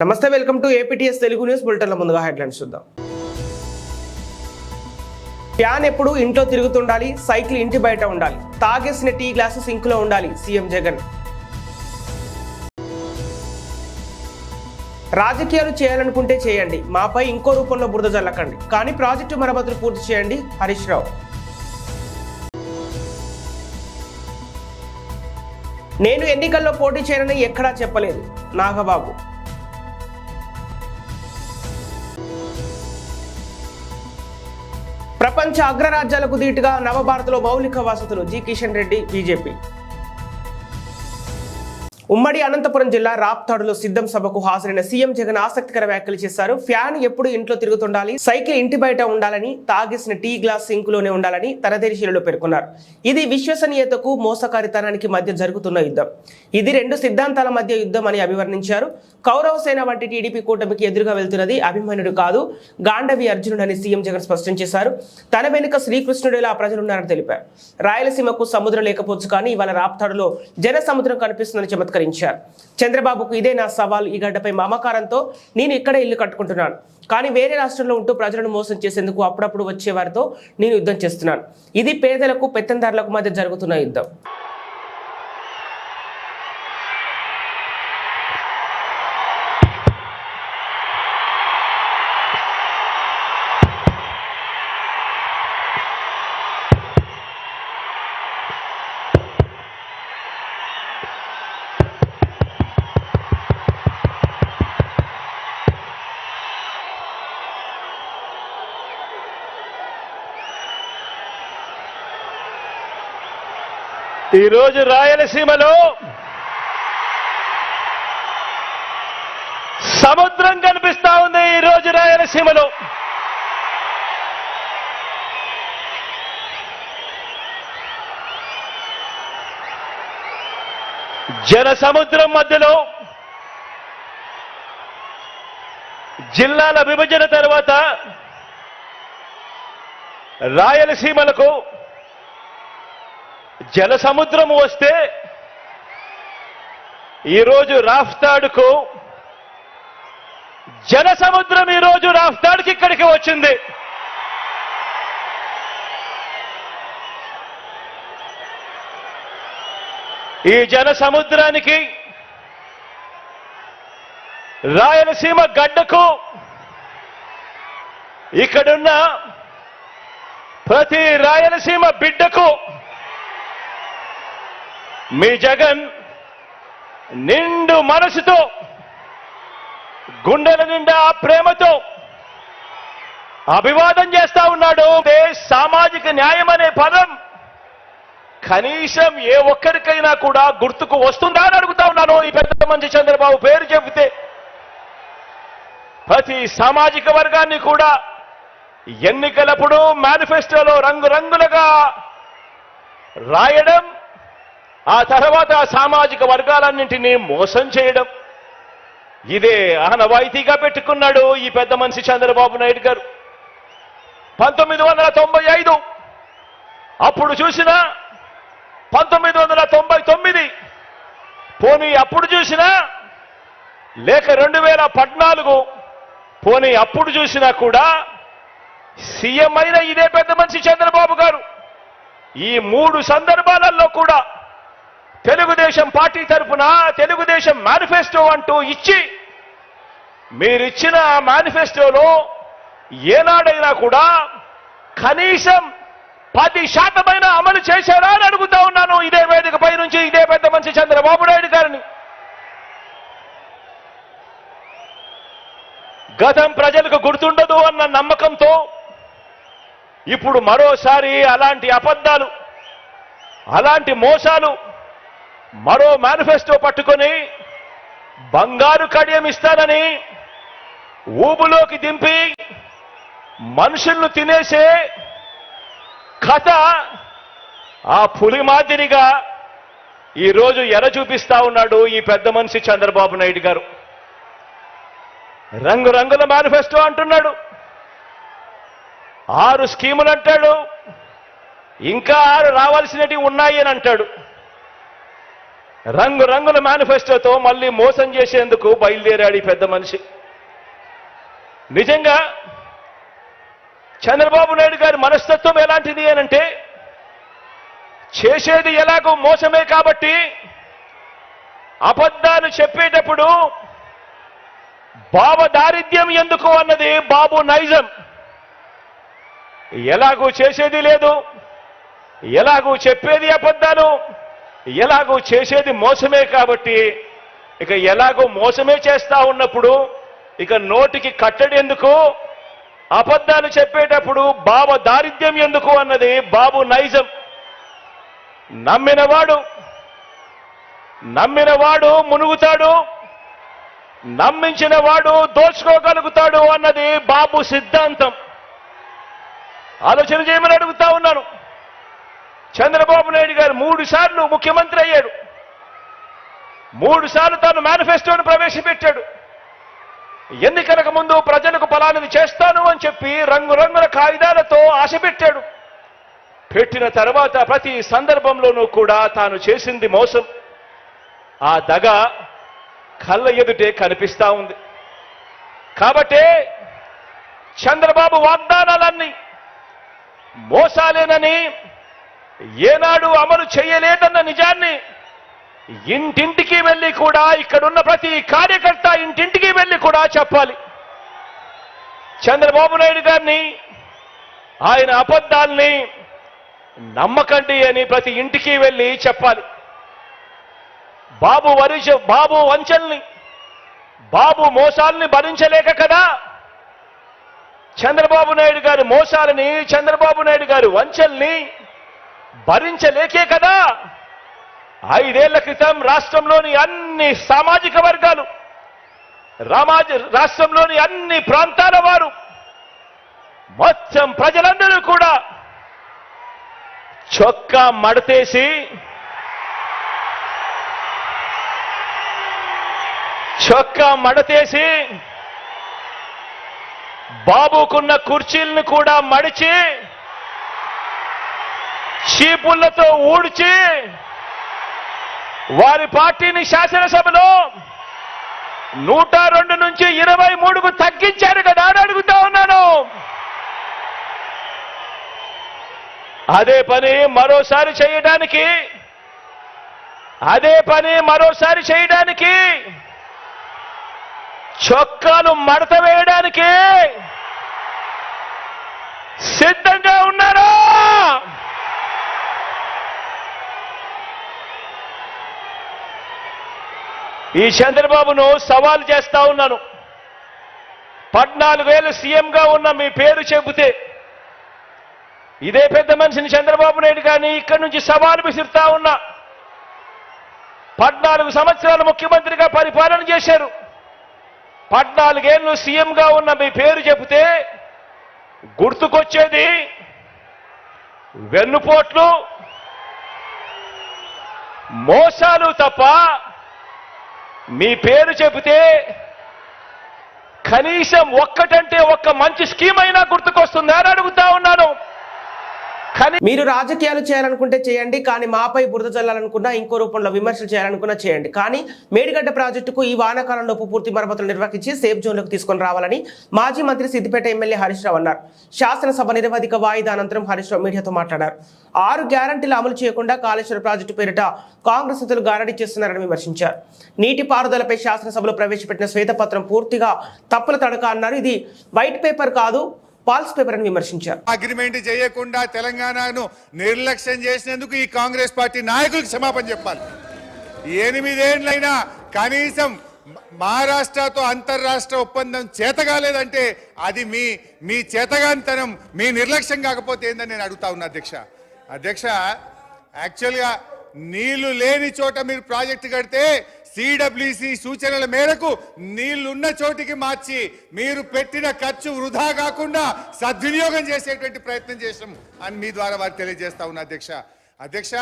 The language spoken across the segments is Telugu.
నమస్తే, welcome to APTS Telugu news బులెటిన్ల ముందుగా హెడ్లైన్స్ చూద్దాం. ఫ్యాన్ ఎప్పుడు ఇంట్లో తిరుగుతుండాలి, సైకిల్ ఇంటి బయట ఉండాలి, తాగేసిన టీ గ్లాసు సింక్ లో ఉండాలి సీఎం జగన్. రాజకీయాలు చేయాలనుకుంటే చేయండి, మాపై ఇంకో రూపంలో బురద జల్లకండి, కానీ ప్రాజెక్టు మరమ్మతులు పూర్తి చేయండి హరీష్ రావు. నేను ఎన్నికల్లో పోటీ చేయనని ఎక్కడా చెప్పలేదు నాగబాబు. ప్రపంచ అగ్రరాజ్యాలకు ధీటుగా నవభారత్లో మౌలిక వసతులు జి కిషన్ రెడ్డి బీజేపీ. ఉమ్మడి అనంతపురం జిల్లా రాప్తాడులో సిద్ధం సభకు హాజరైన సీఎం జగన్ ఆసక్తికర వ్యాఖ్యలు చేశారు. ఫ్యాన్ ఎప్పుడు ఇంట్లో తిరుగుతుండాలి, సైకిల్ ఇంటి బయట ఉండాలని, తాగేసిన టీ గ్లాస్ సింక్ లోనే ఉండాలని తనదేశీయులు పేర్కొన్నారు. ఇది విశ్వసనీయతకు మోసకారితనానికి మధ్య జరుగుతున్న యుద్ధం. ఇది రెండు సిద్ధాంతాల మధ్య యుద్ధం అని అభివర్ణించారు. కౌరవ సేన వంటి టీడీపీ కూటమికి ఎదురుగా వెళ్తున్నది అభిమన్యుడు కాదు, గాంధవి అర్జునుడని సీఎం జగన్ స్పష్టం చేశారు. తన వెనుక శ్రీకృష్ణుడిలా ప్రజలున్నారని తెలిపారు. రాయలసీమకు సముద్రం లేకపోవచ్చు, కానీ ఇవాళ రాప్తాడులో జన సముద్రం కనిపిస్తుందని చమత్కరించారు. చంద్రబాబుకు ఇదే నా సవాల్, ఈ గడ్డపై మమకారంతో నేను ఇక్కడే ఇల్లు కట్టుకుంటున్నాను, కానీ వేరే రాష్ట్రంలో ఉంటూ ప్రజలను మోసం చేసేందుకు అప్పుడప్పుడు వచ్చే వారితో నేను యుద్ధం చేస్తున్నాను. ఇది పేదలకు పెత్తందారులకు మధ్య జరుగుతున్న యుద్ధం. ఈరోజు రాయలసీమలో సముద్రం కనిపిస్తా ఉంది. ఈరోజు రాయలసీమలో జన సముద్రం మధ్యలో జిల్లాల విభజన తర్వాత రాయలసీమలకు జల సముద్రం వస్తే ఈరోజు రాఫ్తాడుకు జన సముద్రం ఈరోజు రాఫ్తాడుకి ఇక్కడికి వచ్చింది. ఈ జన సముద్రానికి రాయలసీమ గడ్డకు ఇక్కడున్న ప్రతి రాయలసీమ బిడ్డకు మీ జగన్ నిండు మనసుతో, గుండెల నిండా ప్రేమతో అభివాదం చేస్తా ఉన్నాడు. సామాజిక న్యాయం అనే పదం కనీసం ఏ ఒక్కరికైనా కూడా గుర్తుకు వస్తుందా అని అడుగుతా ఉన్నాను. ఈ పెద్ద మనిషి చంద్రబాబు పేరు చెబితే ప్రతి సామాజిక వర్గాన్ని కూడా ఎన్నికలప్పుడు మేనిఫెస్టోలో రంగురంగులుగా రాయడం, ఆ తర్వాత సామాజిక వర్గాలన్నింటినీ మోసం చేయడం, ఇదే ఆనవాయితీగా పెట్టుకున్నాడు ఈ పెద్ద మనిషి చంద్రబాబు నాయుడు గారు. 1995 అప్పుడు చూసినా, 1999 పోనీ అప్పుడు చూసినా, లేక 2014 పోనీ అప్పుడు చూసినా కూడా సీఎం అయిన ఇదే పెద్ద మనిషి చంద్రబాబు గారు ఈ 3 సందర్భాలలో కూడా తెలుగుదేశం పార్టీ తరఫున తెలుగుదేశం మేనిఫెస్టో అంటూ ఇచ్చి, మీరిచ్చిన మేనిఫెస్టోలో ఏనాడైనా కూడా కనీసం 10% అమలు చేశారా అని అడుగుతా ఉన్నాను ఇదే వేదికపై నుంచి ఇదే పెద్ద మనిషి చంద్రబాబు నాయుడు గారిని. గతం ప్రజలకు గుర్తుండదు అన్న నమ్మకంతో ఇప్పుడు మరోసారి అలాంటి అబద్ధాలు, అలాంటి మోసాలు, మరో మేనిఫెస్టో పట్టుకొని బంగారు కడియం ఇస్తానని ఊబులోకి దింపి మనుషులను తినేసే కథ ఆ పులి మాదిరిగా ఈరోజు ఎర చూపిస్తా ఉన్నాడు ఈ పెద్ద మనిషి చంద్రబాబు నాయుడు గారు. రంగురంగుల మేనిఫెస్టో అంటున్నాడు, 6 స్కీములు అంటాడు, ఇంకా 6 రావాల్సినవి ఉన్నాయి అని అంటాడు. రంగురంగుల మేనిఫెస్టోతో మళ్ళీ మోసం చేసేందుకు బయలుదేరాడు ఈ పెద్ద మనిషి. నిజంగా చంద్రబాబు నాయుడు గారి మనస్తత్వం ఎలాంటిది అనంటే, చేసేది ఎలాగో మోసమే కాబట్టి అబద్ధాలు చెప్పేటప్పుడు బాబు దారిద్ర్యం ఎందుకు అన్నది బాబు నైజం. ఎలాగూ చేసేది లేదు, ఎలాగూ చెప్పేది అబద్ధాలు, ఎలాగూ చేసేది మోసమే కాబట్టి ఇక ఎలాగో మోసమే చేస్తా ఉన్నప్పుడు ఇక నోటికి కట్టడి ఎందుకు, అబద్ధాలు చెప్పేటప్పుడు బాబు దారిద్ర్యం ఎందుకు అన్నది బాబు నైజం. నమ్మినవాడు మునుగుతాడు, నమ్మించిన వాడు దోచుకోగలుగుతాడు అన్నది బాబు సిద్ధాంతం. ఆలోచన చేయమని అడుగుతా ఉన్నాను. చంద్రబాబు నాయుడు గారు 3 సార్లు ముఖ్యమంత్రి అయ్యాడు. 3 సార్లు తాను మేనిఫెస్టోను ప్రవేశపెట్టాడు. ఎన్నికలకు ముందు ప్రజలకు ఫలానిది చేస్తాను అని చెప్పి రంగురంగుల కాగితాలతో ఆశ పెట్టాడు. పెట్టిన తర్వాత ప్రతి సందర్భంలోనూ కూడా తాను చేసింది మోసం. ఆ దగ కళ్ళ ఎదుటే కనిపిస్తా ఉంది. కాబట్టే చంద్రబాబు వాగ్దానాలన్నీ మోసాలేనని, ఏనాడు అమలు చేయలేదన్న నిజాన్ని ఇంటింటికి వెళ్ళి కూడా, ఇక్కడున్న ప్రతి కార్యకర్త ఇంటింటికి వెళ్ళి కూడా చెప్పాలి. చంద్రబాబు నాయుడు గారిని, ఆయన అబద్ధాల్ని నమ్మకండి అని ప్రతి ఇంటికి వెళ్ళి చెప్పాలి. బాబు వంచల్ని, బాబు మోసాల్ని భరించలేక కదా, చంద్రబాబు నాయుడు గారి మోసాలని, చంద్రబాబు నాయుడు గారి వంచల్ని భరించలేకే కదా 5 ఏళ్ల క్రితం రాష్ట్రంలోని అన్ని సామాజిక వర్గాలు, రాష్ట్రంలోని అన్ని ప్రాంతాల వారు, మొత్తం ప్రజలందరూ కూడా చొక్కా మడతేసి బాబుకున్న కుర్చీలను కూడా మడిచి చీపుళ్లతో ఊడ్చి వారి పార్టీని శాసనసభలో 102 నుంచి 23కు తగ్గించారు కదా అని అడుగుతా ఉన్నాను. అదే పని మరోసారి చేయడానికి చొక్కాలు మడత వేయడానికి సిద్ధంగా ఉన్నారా? ఈ చంద్రబాబును సవాల్ చేస్తా ఉన్నాను. 14 ఏళ్ళు సీఎంగా ఉన్న మీ పేరు చెబితే ఇదే పెద్ద మనిషిని చంద్రబాబు నాయుడు గారిని ఇక్కడి నుంచి సవాలు విసిరుతా ఉన్నా. 14 సంవత్సరాలు ముఖ్యమంత్రిగా పరిపాలన చేశారు. 14 ఏళ్ళు సీఎంగా ఉన్న మీ పేరు చెబితే గుర్తుకొచ్చేది వెన్నుపోట్లు, మోసాలు తప్ప మీ పేరు చెబితే కనీసం ఒక్కటంటే ఒక్క మంచి స్కీమ్ అయినా గుర్తుకొస్తుందా అని అడుగుతా ఉన్నాను. మీరు రాజకీయాలు చేయాలనుకుంటే చేయండి, కానీ మాపై బురద చల్లాలనుకున్నా, ఇంకో రూపంలో విమర్శలు చేయాలనుకున్నా చేయండి, కానీ మేడిగడ్డ ప్రాజెక్టుకు ఈ వానాకాలంలోపు పూర్తి మరమ్మతులు నిర్వహించి సేఫ్ జోన్లోకి తీసుకొని రావాలని మాజీ మంత్రి సిద్దిపేట ఎమ్మెల్యే హరీష్ రావు అన్నారు. శాసనసభ నిరవధిక వాయిదా అనంతరం హరీష్ రావు మీడియాతో మాట్లాడారు. 6 గ్యారంటీలు అమలు చేయకుండా కాళేశ్వర ప్రాజెక్టు పేరిట కాంగ్రెస్ నేతలు గారడీ చేస్తున్నారని విమర్శించారు. నీటిపారుదలపై శాసనసభలో ప్రవేశపెట్టిన శ్వేతపత్రం పూర్తిగా తప్పుల తడక అన్నారు. ఇది వైట్ పేపర్ కాదు, పాల్స్ పేపర్ అని విమర్శించారు. అగ్రిమెంట్ చేయకుండా తెలంగాణను నిర్లక్ష్యం చేసినందుకు ఈ కాంగ్రెస్ పార్టీ నాయకులకు క్షమాపణ చెప్పాలి. 8 ఏళ్లైనా కనీసం మహారాష్ట్రతో అంతర్రాష్ట్ర ఒప్పందం చేతగాలేదంటే అది మీ చేతగానితనం, మీ నిర్లక్ష్యం కాకపోతే ఏందని నేను అడుగుతా ఉన్నా. అధ్యక్ష యాక్చువల్గా నీళ్లు లేని చోట మీరు ప్రాజెక్టు కడితే సిడబ్ల్యూసి సూచనల మేరకు నీళ్లున్న చోటికి మార్చి మీరు పెట్టిన ఖర్చు వృధా కాకుండా సద్వినియోగం చేసేటువంటి ప్రయత్నం చేసాం అని మీ ద్వారా వారికి తెలియజేస్తా ఉన్నా. అధ్యక్ష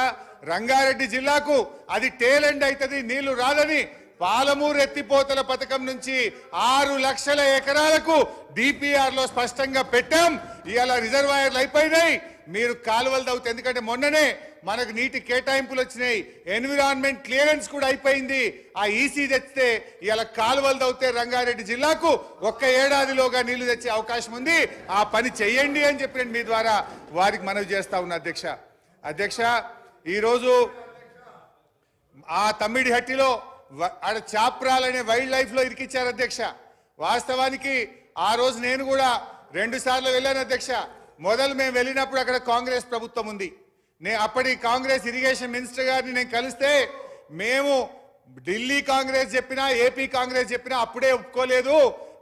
రంగారెడ్డి జిల్లాకు అది టేల్ ఎండ్ అవుతుంది, నీళ్లు రాదని పాలమూరు ఎత్తిపోతల పథకం నుంచి 6 లక్షల ఎకరాలకు డిపిఆర్ లో స్పష్టంగా పెట్టాం. ఇవాళ రిజర్వాయర్లు అయిపోయినాయి, మీరు కాలువలు తవ్వుతాయి. ఎందుకంటే మొన్ననే మనకు నీటి కేటాయింపులు వచ్చినాయి, ఎన్విరాన్మెంట్ క్లియరెన్స్ కూడా అయిపోయింది. ఆ ఈసీ తెచ్చితే ఇలా కాలువలు తవ్వుతే రంగారెడ్డి జిల్లాకు ఒక్క ఏడాదిలోగా నీళ్లు తెచ్చే అవకాశం ఉంది. ఆ పని చెయ్యండి అని చెప్పి మీ ద్వారా వారికి మనవి చేస్తా ఉన్నా అధ్యక్ష. ఈరోజు ఆ తమ్మిడిహట్టిలో ఆడ చాప్రాలనే వైల్డ్ లైఫ్ లో ఇరికిచ్చారు అధ్యక్ష. వాస్తవానికి ఆ రోజు నేను కూడా 2 సార్లు వెళ్ళాను అధ్యక్ష. మొదలు మేము వెళ్ళినప్పుడు అక్కడ కాంగ్రెస్ ప్రభుత్వం ఉంది. అప్పటి కాంగ్రెస్ ఇరిగేషన్ మినిస్టర్ గారిని నేను కలిస్తే మేము ఢిల్లీ కాంగ్రెస్ చెప్పినా ఏపీ కాంగ్రెస్ చెప్పినా అప్పుడే ఒప్పుకోలేదు,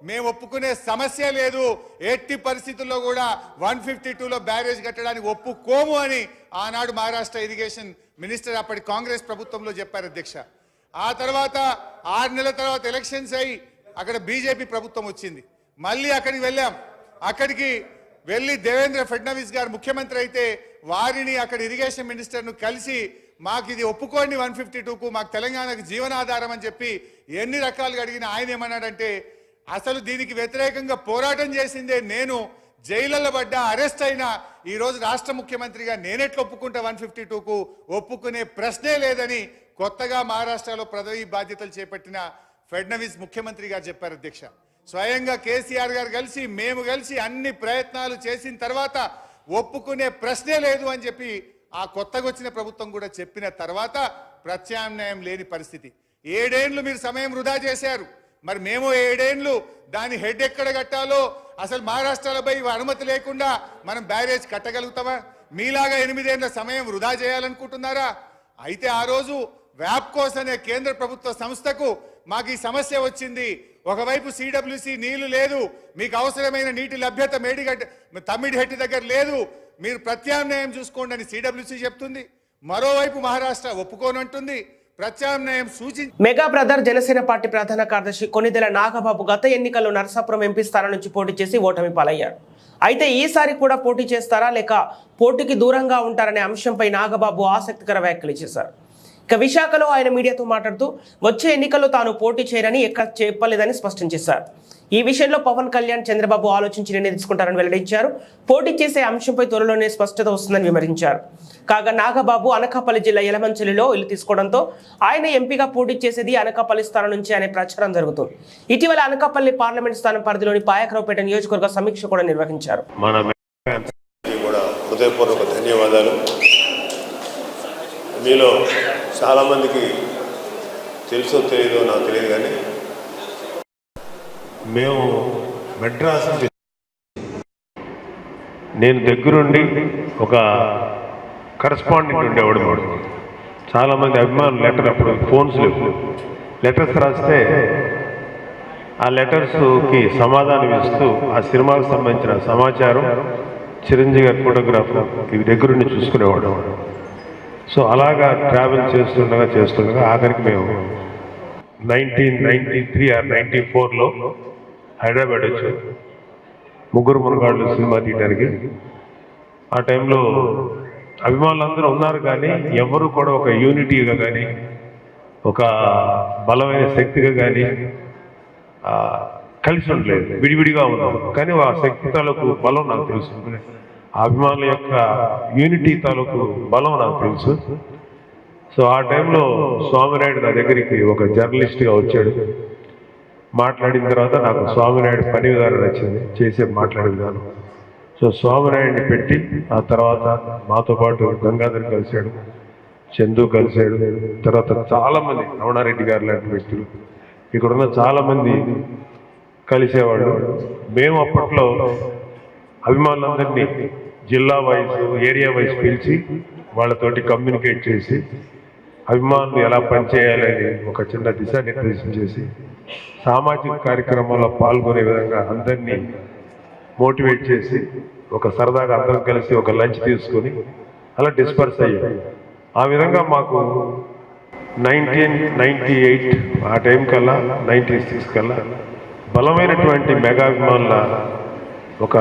మేము ఒప్పుకునే సమస్య లేదు, ఎట్టి పరిస్థితుల్లో కూడా 152లో బ్యారేజ్ కట్టడానికి ఒప్పుకోము అని ఆనాడు మహారాష్ట్ర ఇరిగేషన్ మినిస్టర్ అప్పటి కాంగ్రెస్ ప్రభుత్వంలో చెప్పారు అధ్యక్ష. ఆ తర్వాత 6 నెలల తర్వాత ఎలక్షన్స్ అయ్యి అక్కడ బీజేపీ ప్రభుత్వం వచ్చింది. మళ్ళీ అక్కడికి వెళ్ళాం. అక్కడికి వెళ్ళి దేవేంద్ర ఫడ్నవీస్ గారు ముఖ్యమంత్రి అయితే వారిని అక్కడ ఇరిగేషన్ మినిస్టర్ను కలిసి మాకు ఇది ఒప్పుకోండి 152కు, మాకు తెలంగాణకు జీవనాధారం అని చెప్పి ఎన్ని రకాలుగా అడిగినా ఆయన ఏమన్నాడంటే అసలు దీనికి వ్యతిరేకంగా పోరాటం చేసిందే నేను, జైళ్ళలో పడ్డా అరెస్ట్ అయినా ఈరోజు రాష్ట్ర ముఖ్యమంత్రిగా నేనెట్లు ఒప్పుకుంటా 152కు, ఒప్పుకునే ప్రశ్నే లేదని కొత్తగా మహారాష్ట్రలో పదవి బాధ్యతలు చేపట్టిన ఫడ్నవీస్ ముఖ్యమంత్రి గారు చెప్పారు అధ్యక్ష. స్వయంగా కేసీఆర్ గారు కలిసి మేము కలిసి అన్ని ప్రయత్నాలు చేసిన తర్వాత ఒప్పుకునే ప్రశ్నే లేదు అని చెప్పి ఆ కొత్తగా వచ్చిన ప్రభుత్వం కూడా చెప్పిన తర్వాత ప్రత్యామ్నాయం లేని పరిస్థితి. 7 ఏళ్లు మీరు సమయం వృధా చేశారు. మరి మేము 7 ఏళ్లు దాని హెడ్ ఎక్కడ కట్టాలో అసలు మహారాష్ట్రలపై అనుమతి లేకుండా మనం బ్యారేజ్ కట్టగలుగుతామా? మీలాగా 8 ఏళ్ల సమయం వృధా చేయాలనుకుంటున్నారా? అయితే ఆ రోజు వ్యాప్కోస్ అనే కేంద్ర ప్రభుత్వ సంస్థకు మాకు ఈ సమస్య వచ్చింది. ఒకవైపు సిడబ్ల్యూసి నీళ్లు లేదు, మీకు అవసరమైన నీటి లభ్యత తమ్మిడిహట్టి దగ్గర లేదు, మీరు ప్రత్యామ్నాయం చూసుకోండి అని సిడబ్ల్యూసి చెప్తుంది. మరోవైపు మహారాష్ట్ర ఒప్పుకోనంటుంది. ప్రత్యామ్నాయం మెగా బ్రదర్ జనసేన పార్టీ ప్రధాన కార్యదర్శి కొనిదెల నాగబాబు గత ఎన్నికల్లో నరసాపురం ఎంపీ స్థానం నుంచి పోటీ చేసి ఓటమి పాలయ్యారు. అయితే ఈసారి కూడా పోటీ చేస్తారా లేక పోటీకి దూరంగా ఉంటారనే అంశంపై నాగబాబు ఆసక్తికర వ్యాఖ్యలు చేశారు. ఇక విశాఖలో ఆయన మీడియాతో మాట్లాడుతూ వచ్చే ఎన్నికల్లో తాను పోటీ చేయరని ఎక్కడ చెప్పలేదని స్పష్టం చేశారు. ఈ విషయంలో పవన్ కళ్యాణ్, చంద్రబాబు ఆలోచించి నిర్ణయం తీసుకుంటారని వెల్లడించారు. పోటీ చేసే అంశంపై త్వరలోనే స్పష్టత వస్తుందని వివరించారు. కాగా నాగబాబు అనకాపల్లి జిల్లా యలమంచిలిలో ఇల్లు తీసుకోవడంతో ఆయన ఎంపీగా పోటీ చేసేది అనకాపల్లి స్థానం నుంచి అనే ప్రచారం జరుగుతుంది. ఇటీవల అనకాపల్లి పార్లమెంట్ స్థానం పరిధిలోని పాయకరావుపేట నియోజకవర్గ సమీక్ష కూడా నిర్వహించారు. హృదయపూర్వక ధన్యవాదాలు. మీలో చాలామందికి తెలుసో తెలియదో నాకు తెలియదు, కానీ మేము మెడ్రాస్ నేను దగ్గరుండి ఒక కరస్పాండెంట్ ఉండేవాడు. చాలామంది అభిమానులు లెటర్, అప్పుడు ఫోన్స్ లేవు, లెటర్స్ రాస్తే ఆ లెటర్స్కి సమాధానం ఇస్తూ ఆ సినిమాకు సంబంధించిన సమాచారం, చిరంజీవి గారి ఫోటోగ్రాఫ్ ఇవి దగ్గరుండి చూసుకునేవాడు. సో అలాగా ట్రావెల్ చేస్తుండగా ఆఖరికి మేము 1993 or 94లో హైదరాబాద్ వచ్చాం. ముగ్గురు మునగాళ్ళు సినిమా తీయడానికి. ఆ టైంలో అభిమానులందరూ ఉన్నారు, కానీ ఎవరు కూడా ఒక యూనిటీగా కానీ ఒక బలమైన శక్తిగా కానీ కలిసి ఉండలేదు, విడివిడిగా ఉన్నాం. కానీ ఆ శక్తి తాలూకు బలం నాకు తెలుసు, అభిమానుల యొక్క యూనిటీ తాలూకు బలం నాకు తెలుసు. సో ఆ టైంలో స్వామినాయుడు నా దగ్గరికి ఒక జర్నలిస్ట్గా వచ్చాడు. మాట్లాడిన తర్వాత నాకు స్వామినాయుడు పని విధానం నచ్చింది, చేసే మాట్లాడే విధానం. సో స్వామినాయుడిని పెట్టి ఆ తర్వాత మాతో పాటు గంగాధర్ కలిశాడు, చందు కలిశాడు. తర్వాత చాలామంది రమణారెడ్డి గారు లాంటి వ్యక్తులు ఇక్కడున్న చాలామంది కలిసేవాళ్ళు. మేము అప్పట్లో అభిమానులందరినీ జిల్లా వైజ్, ఏరియా వైజ్ పిలిచి వాళ్ళతోటి కమ్యూనికేట్ చేసి అభిమానులు ఎలా పనిచేయాలని ఒక చిన్న దిశానిర్దేశం చేసి సామాజిక కార్యక్రమాల్లో పాల్గొనే విధంగా అందరినీ మోటివేట్ చేసి ఒక సరదాగా అందరం కలిసి ఒక లంచ్ తీసుకొని అలా డిస్పర్స్ అయ్యాం. ఆ విధంగా మాకు 1998 ఆ టైం కల్లా 96 కల్లా బలమైనటువంటి మెగా అభిమానుల ఒక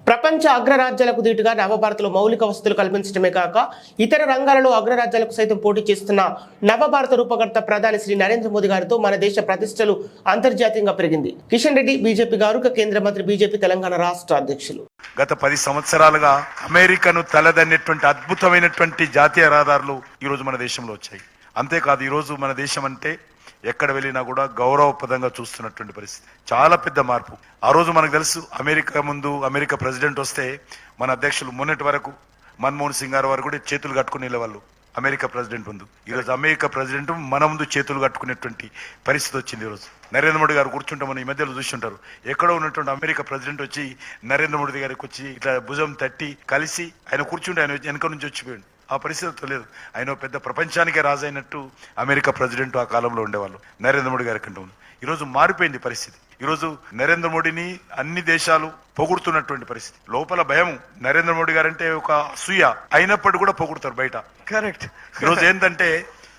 ప్రపంచ అగ్రరాజ్యాలకు దీటుగా నవభారత్లో మౌలిక వసతులు కల్పించడమే కాక ఇతర రంగాలలో అగ్రరాజ్యాలకు సైతం పోటీ చేస్తున్న నవభారత రూపకర్త ప్రధాని శ్రీ నరేంద్ర మోదీ గారితో మన దేశ ప్రతిష్టలు అంతర్జాతీయంగా పెరిగింది. కిషన్ రెడ్డి బీజేపీ గారు, కేంద్ర మంత్రి, బీజేపీ తెలంగాణ రాష్ట్ర అధ్యక్షులు. గత 10 సంవత్సరాలుగా అమెరికాను తలదన్నేటువంటి అద్భుతమైనటువంటి జాతీయ రహదారులు ఈరోజు మన దేశంలో వచ్చాయి. అంతేకాదు ఈరోజు మన దేశం అంటే ఎక్కడ వెళ్ళినా కూడా గౌరవప్రదంగా చూస్తున్నటువంటి పరిస్థితి, చాలా పెద్ద మార్పు. ఆ రోజు మనకు తెలుసు, అమెరికా ముందు అమెరికా ప్రెసిడెంట్ వస్తే మన అధ్యక్షులు మొన్నటి వరకు మన్మోహన్ సింగ్ గారు వారు కూడా చేతులు కట్టుకుని వెళ్ళేవాళ్ళు అమెరికా ప్రెసిడెంట్ ముందు. ఈరోజు అమెరికా ప్రెసిడెంట్ మన ముందు చేతులు కట్టుకునేటువంటి పరిస్థితి వచ్చింది. ఈరోజు నరేంద్ర మోడీ గారు కూర్చుంటే మనం ఈ మధ్యలో చూస్తుంటారు, ఎక్కడో ఉన్నటువంటి అమెరికా ప్రెసిడెంట్ వచ్చి నరేంద్ర మోడీ గారికి వచ్చి ఇట్లా భుజం తట్టి కలిసి ఆయన కూర్చుంటే ఆయన వెనక నుంచి వచ్చిపోయాడు. ఆ పరిస్థితి లేదు. ఆయన పెద్ద ప్రపంచానికే రాజైనట్టు అమెరికా ప్రెసిడెంట్ ఆ కాలంలో ఉండేవాళ్ళు నరేంద్ర మోడీ గారి కంటే ముందు. ఈరోజు మారిపోయింది పరిస్థితి. ఈరోజు నరేంద్ర మోడీని అన్ని దేశాలు పొగుడుతున్నటువంటి పరిస్థితి. లోపల భయం, నరేంద్ర మోడీ గారంటే ఒక అసూయ అయినప్పటికీ కూడా పొగుడుతారు బయట. కరెక్ట్. ఈరోజు ఏంటంటే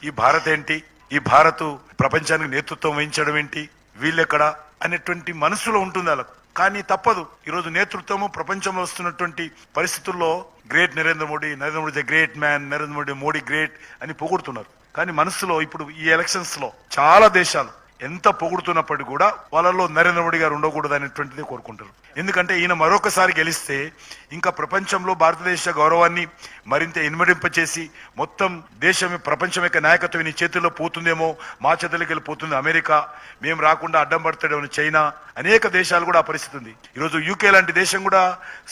ఈ భారత్ ఏంటి, ఈ భారత్ ప్రపంచానికి నేతృత్వం వహించడం ఏంటి, వీళ్ళెక్కడ అనేటువంటి మనసులో ఉంటుంది వాళ్ళకు. కానీ తప్పదు. ఈరోజు నేతృత్వము ప్రపంచంలో వస్తున్నటువంటి పరిస్థితుల్లో great Narendra Modi the great man, Narendra Modi great అని పొగుడుతున్నారు. కానీ మనసులో ఇప్పుడు ఈ ఎలక్షన్స్ లో చాలా దేశాలు ఎంత పొగుడుతున్నప్పటికీ కూడా వాళ్ళలో నరేంద్ర మోడీ గారు ఉండకూడదు అనేటువంటిది కోరుకుంటారు. ఎందుకంటే ఈయన మరొకసారి గెలిస్తే ఇంకా ప్రపంచంలో భారతదేశ గౌరవాన్ని మరింత ఇనుమడింపచేసి మొత్తం దేశం ప్రపంచం యొక్క నాయకత్వం నీ చేతుల్లో పోతుందేమో, మా చేతులకి వెళ్ళిపోతుంది అమెరికా, మేము రాకుండా అడ్డం పడతాడేమో చైనా, అనేక దేశాలు కూడా ఆ పరిస్థితి ఉంది. ఈరోజు యూకే లాంటి దేశం కూడా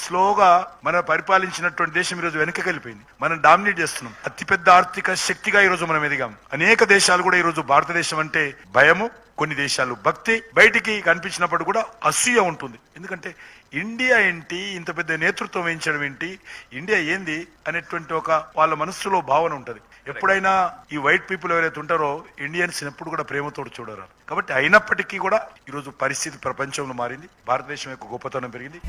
స్లోగా మన పరిపాలించినటువంటి దేశం ఈరోజు వెనక్కి వెళ్ళిపోయింది. మనం డామినేట్ చేస్తున్నాం. అతిపెద్ద ఆర్థిక శక్తిగా ఈరోజు మనం ఎదిగాం. అనేక దేశాలు కూడా ఈరోజు భారతదేశం అంటే భయము, కొన్ని దేశాలు భక్తి, బయటికి కనిపించినప్పుడు కూడా అసూయ ఉంటుంది. ఎందుకంటే ఇండియా ఏంటి, ఇంత పెద్ద నేతృత్వం వహించడం ఏంటి, ఇండియా ఏంది అనేటువంటి ఒక వాళ్ళ మనస్సులో భావన ఉంటుంది. ఎప్పుడైనా ఈ వైట్ పీపుల్ ఎవరైతే ఉంటారో ఇండియన్స్ ఎప్పుడు కూడా ప్రేమతో చూడరు. కాబట్టి అయినప్పటికీ కూడా ఈరోజు పరిస్థితి ప్రపంచంలో మారింది. భారతదేశం యొక్క గొప్పతనం పెరిగింది.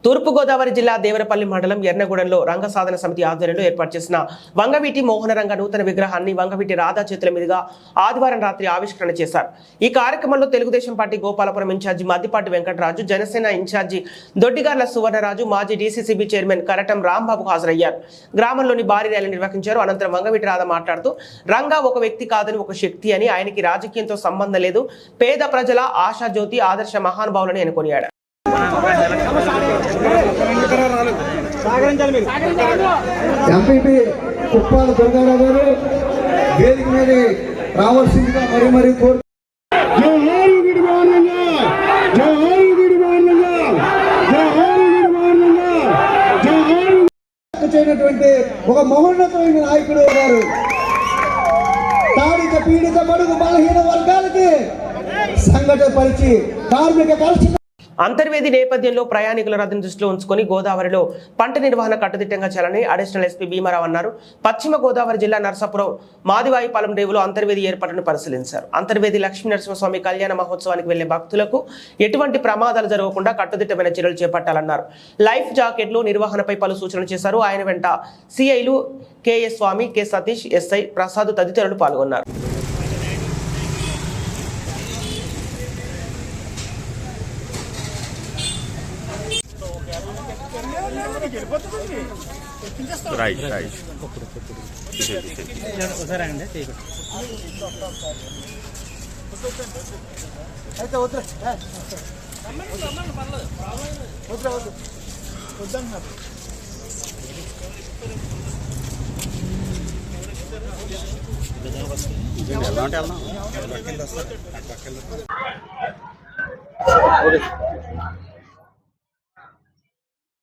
తూర్పుగోదావరి జిల్లా దేవరపల్లి మండలం ఎర్నగూడెంలో రంగ సాధన సమితి ఆధ్వర్యంలో ఏర్పాటు చేసిన వంగవీటి మోహనరంగ నూతన విగ్రహాన్ని వంగవీటి రాధా చేతుల మీదుగా ఆదివారం రాత్రి ఆవిష్కరణ చేశారు. ఈ కార్యక్రమంలో Telugudesam party Gopalapuram incharge Maddipati Venkataraju, Janasena incharge Doddigarla Suvarnaraju, మాజీ డీసీసీబీ చైర్మన్ కరటం రాంబాబు హాజరయ్యారు. గ్రామంలోని భారీ ర్యాలీ నిర్వహించారు. అనంతరం వంగవీటి రాధ మాట్లాడుతూ రంగా ఒక వ్యక్తి కాదని ఒక శక్తి అని, ఆయనకి రాజకీయంతో సంబంధం లేదు, పేద ప్రజల ఆశాజ్యోతి, ఆదర్శ మహానుభావులని ఆయన కొనియాడారు. ఎంపీపీ కుప్పాల దుర్గారావు గారు వేదిక మీద రావాల్సిందిగా మరీ కోరు చేయనటువంటి ఒక మహోన్నతమైన నాయకుడు గారు. తాడిక పీడిత బడుగు బలహీన వర్గాలకి సంఘటనపరిచి కార్మిక కల్చర్ అంతర్వేది నేపథ్యంలో ప్రయాణికుల రద్దీని దృష్టిలో ఉంచుకొని గోదావరిలో పంట నిర్వహణ కట్టుదిట్టంగా చేయాలని అడిషనల్ ఎస్పీ భీమారావు అన్నారు. పశ్చిమ గోదావరి జిల్లా నరసాపురం మాదివాయిపాలెం రేవులో అంతర్వేది ఏర్పాటును పరిశీలించారు. అంతర్వేది లక్ష్మీ నరసింహస్వామి కళ్యాణ మహోత్సవానికి వెళ్లే భక్తులకు ఎటువంటి ప్రమాదాలు జరగకుండా కట్టుదిట్టమైన చర్యలు చేపట్టాలన్నారు. లైఫ్ జాకెట్లు నిర్వహణపై పలు సూచనలు చేశారు. ఆయన వెంట సిఐలు కెఎస్ స్వామి, కె సతీష్, ఎస్ఐ ప్రసాద్ తదితరులు పాల్గొన్నారు.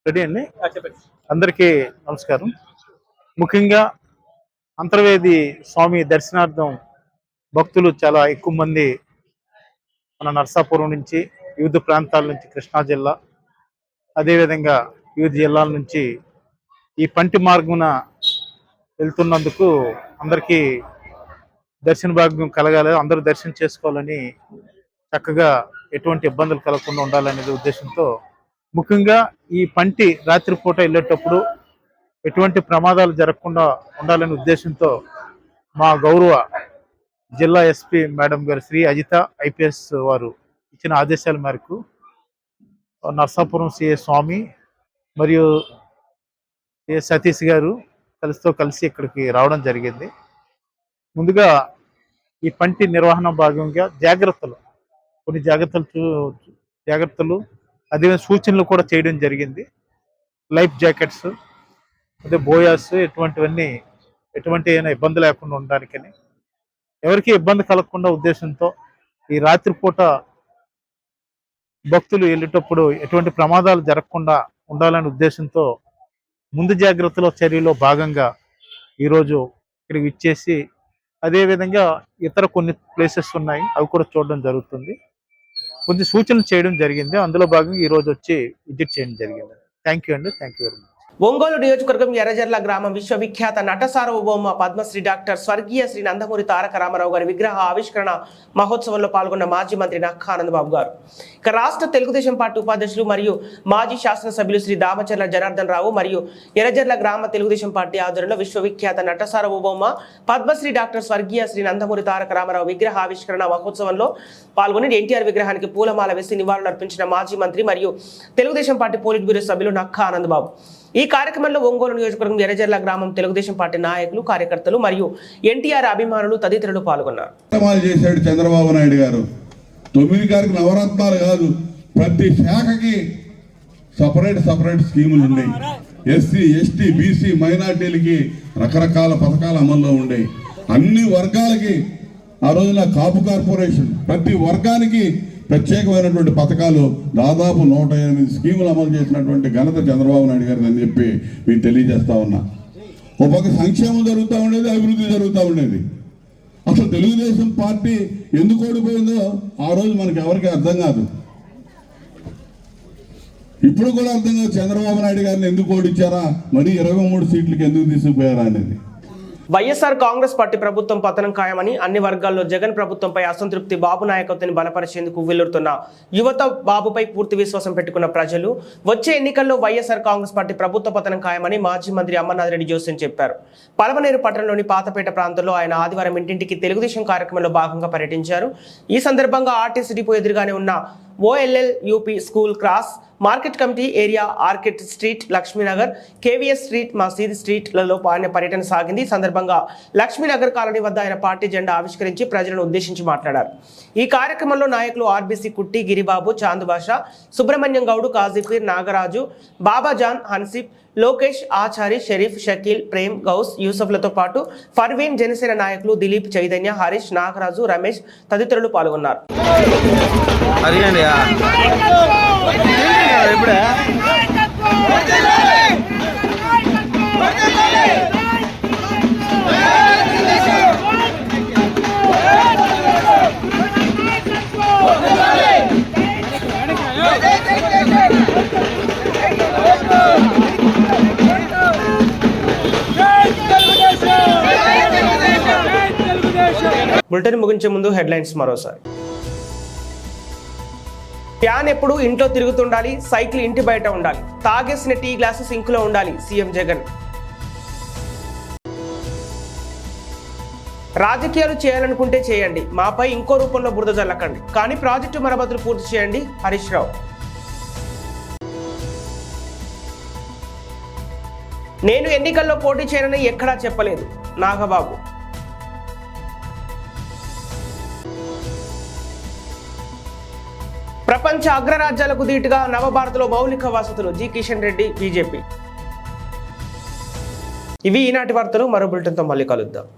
రెడీ అండి. అందరికీ నమస్కారం. ముఖ్యంగా అంతర్వేది స్వామి దర్శనార్థం భక్తులు చాలా ఎక్కువ మంది మన నరసాపురం నుంచి, వివిధ ప్రాంతాల నుంచి, కృష్ణా జిల్లా, అదేవిధంగా వివిధ జిల్లాల నుంచి ఈ పంటి మార్గమున వెళ్తున్నందుకు అందరికీ దర్శన భాగ్యం కలగాలి, అందరూ దర్శనం చేసుకోవాలని, చక్కగా ఎటువంటి ఇబ్బందులు కలగకుండా ఉండాలనే ఉద్దేశంతో ముఖ్యంగా ఈ పంటి రాత్రిపూట వెళ్ళేటప్పుడు ఎటువంటి ప్రమాదాలు జరగకుండా ఉండాలనే ఉద్దేశంతో మా గౌరవ జిల్లా ఎస్పీ మేడం గారు శ్రీ అజిత ఐపీఎస్ వారు ఇచ్చిన ఆదేశాల మేరకు నర్సాపురం సిఏ స్వామి మరియు సిఏ సతీష్ గారు కలిసి ఇక్కడికి రావడం జరిగింది. ముందుగా ఈ పంటి నిర్వహణ భాగంగా కొన్ని జాగ్రత్తలు అదే సూచనలు కూడా చేయడం జరిగింది. లైఫ్ జాకెట్స్, అదే బోయాస్, ఎటువంటి ఇబ్బంది లేకుండా ఉండడానికని, ఎవరికి ఇబ్బంది కలగకుండా ఉద్దేశంతో ఈ రాత్రిపూట భక్తులు వెళ్ళేటప్పుడు ఎటువంటి ప్రమాదాలు జరగకుండా ఉండాలనే ఉద్దేశంతో ముందు జాగ్రత్తల చర్యలో భాగంగా ఈరోజు ఇక్కడికి ఇచ్చేసి, అదేవిధంగా ఇతర కొన్ని ప్లేసెస్ ఉన్నాయి, అవి కూడా చూడడం జరుగుతుంది. కొన్ని సూచనలు చేయడం జరిగింది. అందులో భాగంగా ఈరోజు వచ్చి విజిట్ చేయడం జరిగింది. థ్యాంక్ యూ అండి. Thank you very much. Ongole నియోజకవర్గం ఎర్రజర్ల గ్రామం విశ్వవిఖ్యాత నట సార్వభౌమ పద్మశ్రీ డాక్టర్ స్వర్గీయ శ్రీ నందమూరి తారక రామారావు గారి విగ్రహ ఆవిష్కరణ మహోత్సవంలో పాల్గొన్న మాజీ మంత్రి నక్కా ఆనందబాబు గారు, ఇక రాష్ట్ర తెలుగుదేశం పార్టీ ఉపాధ్యక్షులు మరియు మాజీ శాసనసభ్యులు శ్రీ దామచర్ల జనార్దన్ రావు మరియు ఎర్రజర్ల గ్రామ తెలుగుదేశం పార్టీ ఆధ్వర్యంలో విశ్వవిఖ్యాత నట సార్వభౌమ పద్మశ్రీ డాక్టర్ స్వర్గీయ శ్రీ నందమూరి తారక రామారావు విగ్రహ ఆవిష్కరణ మహోత్సవంలో పాల్గొని ఎన్టీఆర్ విగ్రహానికి పూలమాల వేసి నివాళులర్పించిన మాజీ మంత్రి మరియు తెలుగుదేశం పార్టీ పోలిట్ బ్యూరో సభ్యులు నక్కా ఆనందబాబు. ఈ కార్యక్రమంలో ఒంగోలు నియోజకవర్గం ఎర్రజర్ల గ్రామం తెలుగుదేశం పార్టీ నాయకులు, కార్యకర్తలు మరియు ఎన్టీఆర్ అభిమానులు తదితరులు పాల్గొన్నారు. చేశాడు చంద్రబాబు నాయుడు గారు. 9 గారికి నవరత్నాలు కాదు, ప్రతి శాఖకి సపరేట్ స్కీములు ఉన్నాయి. ఎస్సీ, ఎస్టీ, బీసీ, మైనార్టీలకి రకరకాల పథకాలు అమల్లో ఉన్నాయి. అన్ని వర్గాలకి ఆ రోజున కాపు కార్పొరేషన్ ప్రతి వర్గానికి ప్రత్యేకమైనటువంటి పథకాలు దాదాపు 108 స్కీములు అమలు చేసినటువంటి ఘనత చంద్రబాబు నాయుడు గారిని అని చెప్పి మీకు తెలియజేస్తా ఉన్నా. ఒక పక్క సంక్షేమం జరుగుతూ ఉండేది, అభివృద్ధి జరుగుతూ ఉండేది. అసలు తెలుగుదేశం పార్టీ ఎందుకు ఓడిపోయిందో ఆ రోజు మనకి ఎవరికి అర్థం కాదు. ఇప్పుడు కూడా అర్థం కాదు చంద్రబాబు నాయుడు గారిని ఎందుకు ఓడించారా, మరి 23 సీట్లకి ఎందుకు తీసుకుపోయారా అనేది. వైఎస్ఆర్ కాంగ్రెస్ పార్టీ ప్రభుత్వం పతనం ఖాయమని, అన్ని వర్గాల్లో జగన్ ప్రభుత్వంపై అసంతృప్తి, బాబు నాయకత్వాన్ని బలపరిచేందుకు వెల్లురుతున్న యువత, బాబుపై పూర్తి విశ్వాసం పెట్టుకున్న ప్రజలు వచ్చే ఎన్నికల్లో వైఎస్ఆర్ కాంగ్రెస్ పార్టీ ప్రభుత్వ పతనం ఖాయమని మాజీ మంత్రి అమర్నాథ్ రెడ్డి జోసెన్ చెప్పారు. పలమనేరు పట్టణంలోని పాతపేట ప్రాంతంలో ఆయన ఆదివారం ఇంటింటికి తెలుగుదేశం కార్యక్రమంలో భాగంగా పర్యటించారు. ఈ సందర్భంగా ఆర్టీసీ డిపో ఎదురుగానే ఉన్న OLL UP school cross, market committee area, orchid street, Lakshmi Nagar, KVS street, మసీద్ స్ట్రీట్లలో ఆయన పర్యటన సాగింది. ఈ సందర్భంగా లక్ష్మీనగర్ కాలనీ వద్ద ఆయన పార్టీ జెండా ఆవిష్కరించి ప్రజలను ఉద్దేశించి మాట్లాడారు. ఈ కార్యక్రమంలో నాయకులు RBC కుట్టి, గిరిబాబు, చాందుబాషా, సుబ్రహ్మణ్యం గౌడ్, కాజీపీర్, నాగరాజు, బాబాజాన్, హన్సిఫ్, లోకేష్, ఆచారి, షరీఫ్, షకీల్, ప్రేమ్, గౌస్, యూసఫ్లతో పాటు ఫర్వీన్, జనసేన నాయకులు దిలీప్, చైతన్య, హరీష్, నాగరాజు, రమేష్ తదితరులు పాల్గొన్నారు. బులెటిన్ ముగించే ముందు హెడ్లైన్స్ మరోసారి. ఫ్యాన్ ఎప్పుడు ఇంట్లో తిరుగుతుండాలి, సైకిల్ ఇంటి బయట ఉండాలి, తాగేసిన టీ గ్లాసు సింకులో ఉండాలి, సీఎం జగన్. రాజకీయాలు చేయాలనుకుంటే చేయండి, మాపై ఇంకో రూపంలో బురద జల్లకండి, కానీ ప్రాజెక్టు మరమ్మతులు పూర్తి చేయండి, హరీష్ రావు. నేను ఎన్నికల్లో పోటీ చేయనని ఎక్కడా చెప్పలేదు, నాగబాబు. ప్రపంచ అగ్రరాజ్యాలకు ధీటుగా నవభారత్లో మౌలిక వసతులు, జి కిషన్ రెడ్డి, బీజేపీ. ఇవి ఈనాటి వార్తలు. మరో బులెటిన్తో మళ్ళీ కలుద్దాం.